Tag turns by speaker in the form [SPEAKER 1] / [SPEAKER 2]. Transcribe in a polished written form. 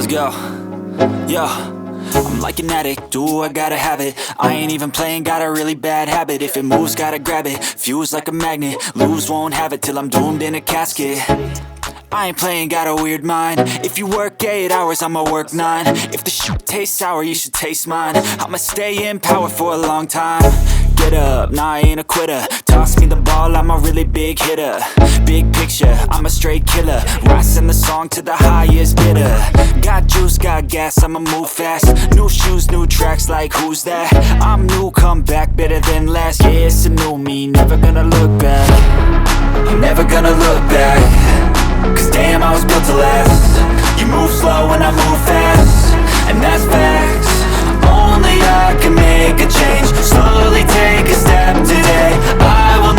[SPEAKER 1] Let's go. Yo, I'm like an addict, do I gotta have it. I ain't even playing, got a really bad habit. If it moves, gotta grab it, fuse like a magnet. Lose, won't have it till I'm doomed in a casket. I ain't playing, got a weird mind. If you work 8 hours, I'ma work 9. If the shit tastes sour, you should taste mine. I'ma stay in power for a long time. Get up, nah, I ain't a quitter. Toss me the ball, I'm a really big hitter. Big picture, I'm a straight killer. Rising the song to the highest bidder. Got juice, got gas, I'ma move fast. New shoes, new tracks, like who's that? I'm new, come back, better than last. Yeah, it's a new me, never gonna look back. I'm never gonna look back. Cause damn, I was built to last. You move slow and I move fast, and that's facts. Only I can make a change. Slowly take a step today. I will